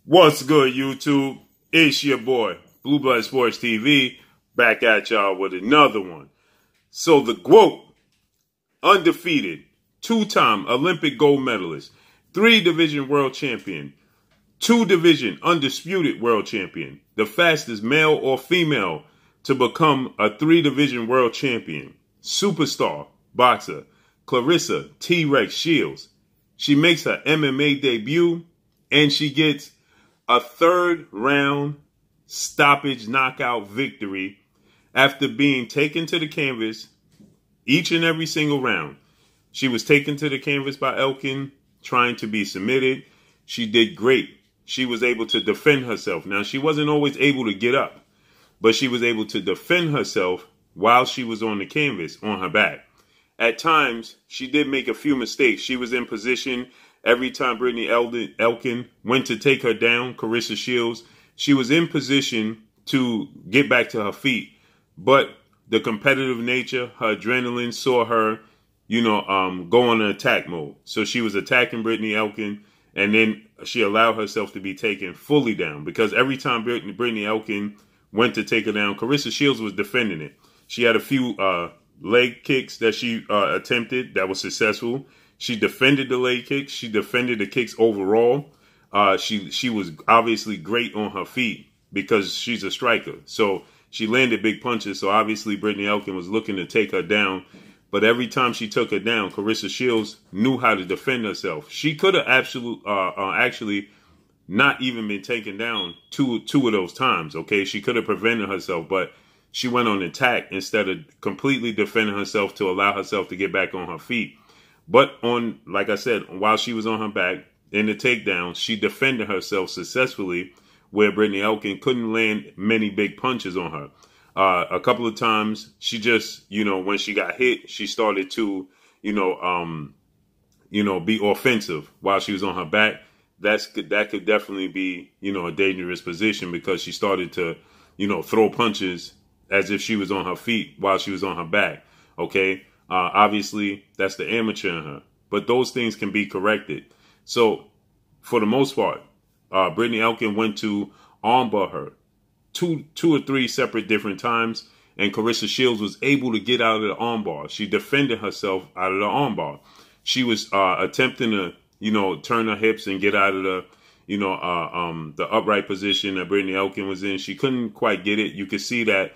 What's good, YouTube? It's your boy, Blue Blood Sports TV, back at y'all with another one. So the GWOAT, undefeated, two-time Olympic gold medalist, 3-division world champion, 2-division undisputed world champion, the fastest male or female to become a 3-division world champion, superstar boxer, Claressa T-Rex Shields. She makes her MMA debut and she gets a 3rd round stoppage knockout victory after being taken to the canvas each and every single round. She was taken to the canvas by Elkin, trying to be submitted. She did great. She was able to defend herself. Now, she wasn't always able to get up, but she was able to defend herself while she was on the canvas, on her back. At times, she did make a few mistakes. She was in position. Every time Brittany Elkin went to take her down, Claressa Shields, she was in position to get back to her feet. But the competitive nature, her adrenaline saw her, go on an attack mode. So she was attacking Brittany Elkin, and then she allowed herself to be taken fully down. Because every time Brittany Elkin went to take her down, Claressa Shields was defending it. She had a few leg kicks that she attempted that was successful. She defended the leg kicks. She defended the kicks overall. She was obviously great on her feet because she's a striker. So she landed big punches. So obviously Brittany Elkin was looking to take her down. But every time she took her down, Claressa Shields knew how to defend herself. She could have actually not even been taken down two of those times. Okay, she could have prevented herself, but she went on attack instead of completely defending herself to allow herself to get back on her feet. But like I said, while she was on her back in the takedown, she defended herself successfully where Brittany Elkin couldn't land many big punches on her. A couple of times she just, when she got hit, she started to, be offensive while she was on her back. That could definitely be, a dangerous position because she started to, throw punches as if she was on her feet while she was on her back. Okay. Obviously, that's the amateur in her. But those things can be corrected. So, for the most part, Brittany Elkin went to armbar her two or three separate different times. And Claressa Shields was able to get out of the armbar. She defended herself out of the armbar. She was attempting to, turn her hips and get out of the upright position that Brittany Elkin was in. She couldn't quite get it. You could see that,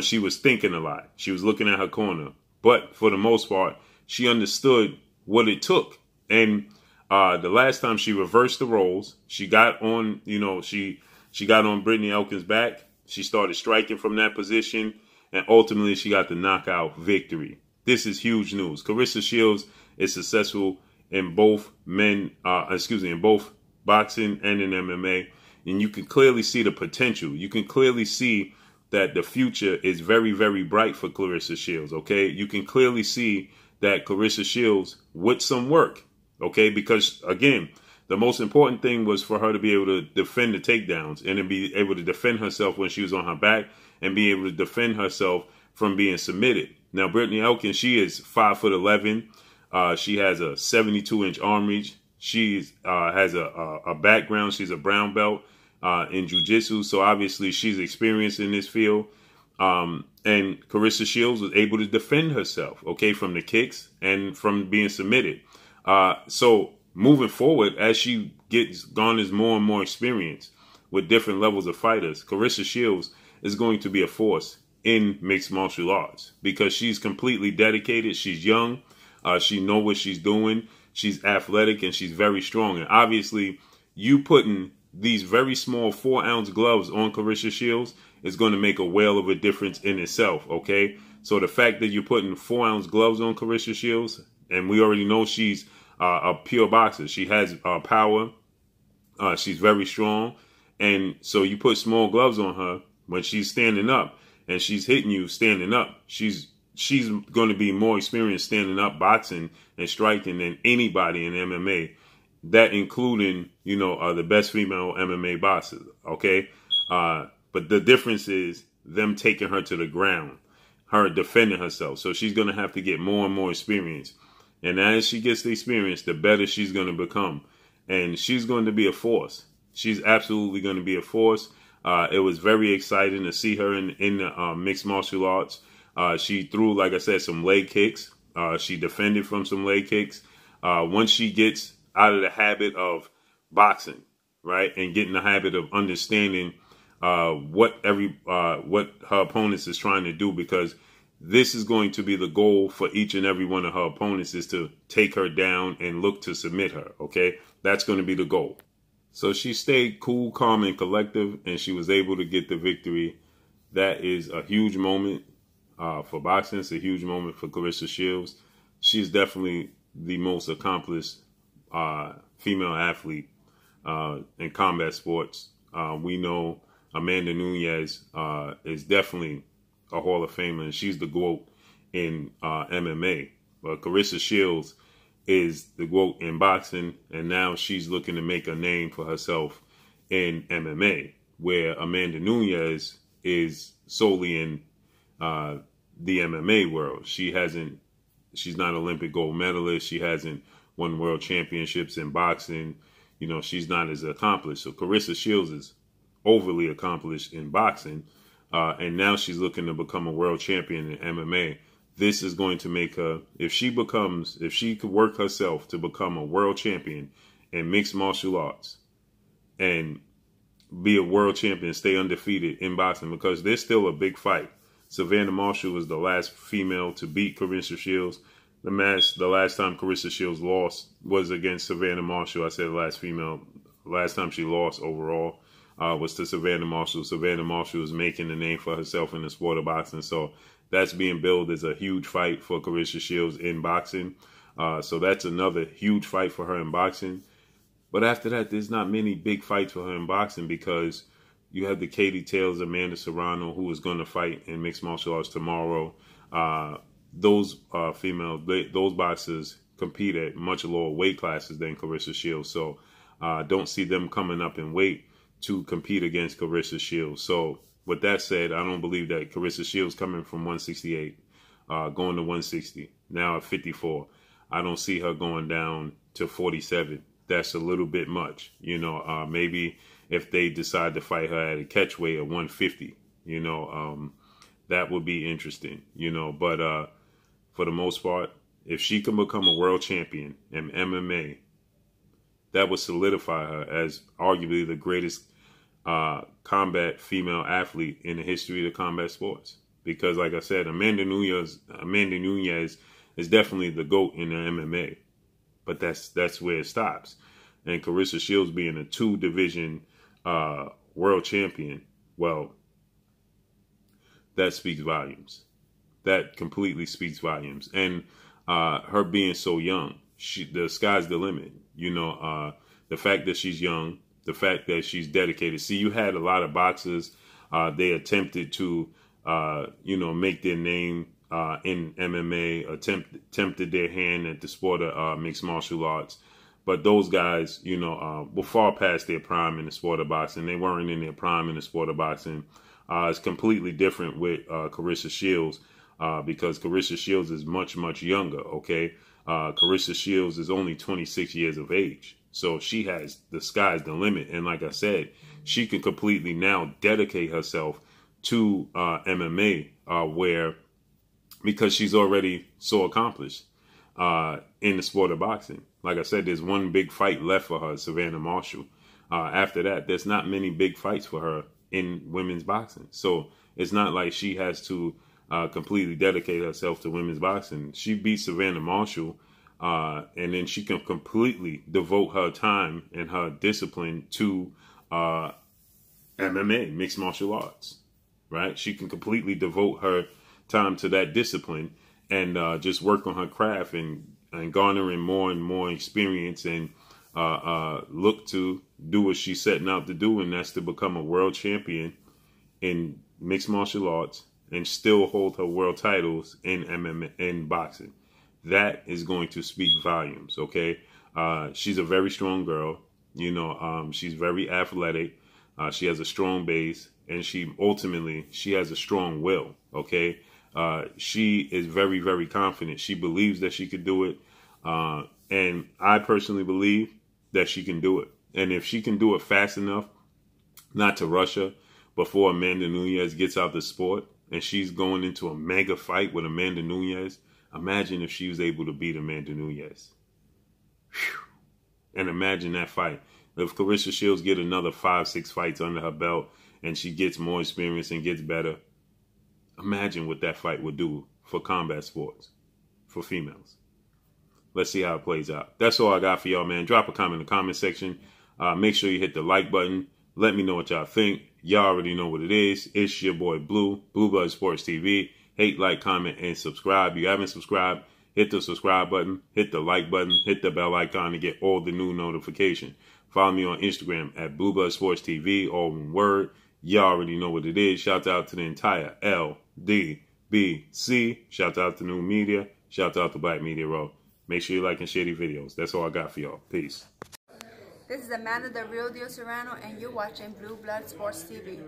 she was thinking a lot. She was looking at her corner. But for the most part, she understood what it took. And the last time she reversed the roles, she got on, she got on Brittany Elkin's back. She started striking from that position. And ultimately, she got the knockout victory. This is huge news. Claressa Shields is successful in both in both boxing and in MMA. And you can clearly see the potential. You can clearly see that the future is very, very bright for Claressa Shields, okay? You can clearly see that Claressa Shields with some work, okay? Because, again, the most important thing was for her to be able to defend the takedowns and to be able to defend herself when she was on her back and be able to defend herself from being submitted. Now, Brittany Elkin, she is 5'11". She has a 72-inch arm reach. She has a background. She's a brown belt in jiu-jitsu, so obviously she's experienced in this field. And Claressa Shields was able to defend herself, okay, from the kicks and from being submitted. So moving forward, as she garners more and more experience with different levels of fighters, Claressa Shields is going to be a force in mixed martial arts because she's completely dedicated. She's young. She knows what she's doing. She's athletic and she's very strong. And obviously, you putting these very small 4-ounce gloves on Claressa Shields is going to make a whale of a difference in itself, okay? So the fact that you're putting 4-ounce gloves on Claressa Shields, and we already know she's a pure boxer. She has power. She's very strong. And so you put small gloves on her when she's standing up and she's hitting you standing up. She's going to be more experienced standing up boxing and striking than anybody in MMA. That including, the best female MMA boxers, okay? But the difference is them taking her to the ground, her defending herself. So she's going to have to get more and more experience. And as she gets the experience, the better she's going to become. And she's going to be a force. she's absolutely going to be a force. It was very exciting to see her in the mixed martial arts. She threw, like I said, some leg kicks. She defended from some leg kicks. Once she gets out of the habit of boxing, right, and getting the habit of understanding what her opponents is trying to do, because this is going to be the goal for each and every one of her opponents, is to take her down and look to submit her. Okay, that's going to be the goal. So she stayed cool, calm, and collective, and she was able to get the victory. That is a huge moment for boxing. It's a huge moment for Claressa Shields. She's definitely the most accomplished female athlete in combat sports. We know Amanda Nunes is definitely a Hall of Famer, and she's the GOAT in MMA. But Claressa Shields is the GOAT in boxing, and now she's looking to make a name for herself in MMA, where Amanda Nunes is solely in the MMA world. She's not Olympic gold medalist. She hasn't won world championships in boxing. You know, she's not as accomplished. So Claressa Shields is overly accomplished in boxing, and now she's looking to become a world champion in MMA. This is going to make her, if she could work herself to become a world champion in mixed martial arts and be a world champion, stay undefeated in boxing, because there's still a big fight. Savannah Marshall was the last female to beat Claressa Shields. The last time Claressa Shields lost was against Savannah Marshall. I said last time she lost overall was to Savannah Marshall. Savannah Marshall is making a name for herself in the sport of boxing. So that's being billed as a huge fight for Claressa Shields in boxing. So that's another huge fight for her in boxing. But after that, there's not many big fights for her in boxing, because you have the Katie Taylors, Amanda Serrano, who is going to fight in mixed martial arts tomorrow. Those those boxers compete at much lower weight classes than Claressa Shields. So don't see them coming up in weight to compete against Claressa Shields. So with that said, I don't believe that Claressa Shields coming from 168, going to 160, now at 54. I don't see her going down to 47. That's a little bit much. You know, maybe if they decide to fight her at a catch weight at 150, you know, that would be interesting, you know. But for the most part, if she can become a world champion in MMA, that would solidify her as arguably the greatest combat female athlete in the history of combat sports. Because, like I said, Amanda Nunes is definitely the GOAT in the MMA, but that's where it stops. And Claressa Shields being a 2-division world champion, well, that speaks volumes. That completely speaks volumes. And her being so young, the sky's the limit. You know, the fact that she's young, the fact that she's dedicated. See, you had a lot of boxers, they attempted to, you know, make their name in MMA, attempted their hand at the sport of mixed martial arts. But those guys, you know, were far past their prime in the sport of boxing. They weren't in their prime in the sport of boxing. It's completely different with Claressa Shields, because Claressa Shields is much, much younger, okay? Claressa Shields is only 26 years of age. So she has, the sky's the limit. And like I said, she can completely now dedicate herself to MMA, because she's already so accomplished in the sport of boxing. Like I said, there's one big fight left for her, Savannah Marshall. After that, there's not many big fights for her in women's boxing. So it's not like she has to completely dedicate herself to women's boxing. She beat Savannah Marshall, and then she can completely devote her time and her discipline to MMA, mixed martial arts, right? She can completely devote her time to that discipline and just work on her craft and garnering more and more experience and look to do what she's setting out to do, and that's to become a world champion in mixed martial arts and still hold her world titles in MMA, in boxing. That is going to speak volumes, okay? She's a very strong girl. You know, she's very athletic. She has a strong base, and she has a strong will, okay? She is very, very confident. She believes that she could do it. And I personally believe that she can do it. And if she can do it fast enough, not to rush her, before Amanda Nunes gets out the sport, and she's going into a mega fight with Amanda Nunes, imagine if she was able to beat Amanda Nunes. Whew. And imagine that fight. If Claressa Shields get another 5-6 fights under her belt and she gets more experience and gets better, imagine what that fight would do for combat sports, for females. Let's see how it plays out. That's all I got for y'all, man. Drop a comment in the comment section. Make sure you hit the like button. Let me know what y'all think. Y'all already know what it is. It's your boy Blue, Blue Blood Sports TV. Hate, like, comment, and subscribe. If you haven't subscribed, hit the subscribe button, hit the like button, hit the bell icon to get all the new notifications. Follow me on Instagram at Blue Blood Sports TV, all one word. Y'all already know what it is. Shout out to the entire LDBC. Shout out to New Media. Shout out to Black Media Row. Make sure you like and share these videos. That's all I got for y'all. Peace. This is Amanda, the real deal Serrano, and you're watching Blue Blood Sports TV.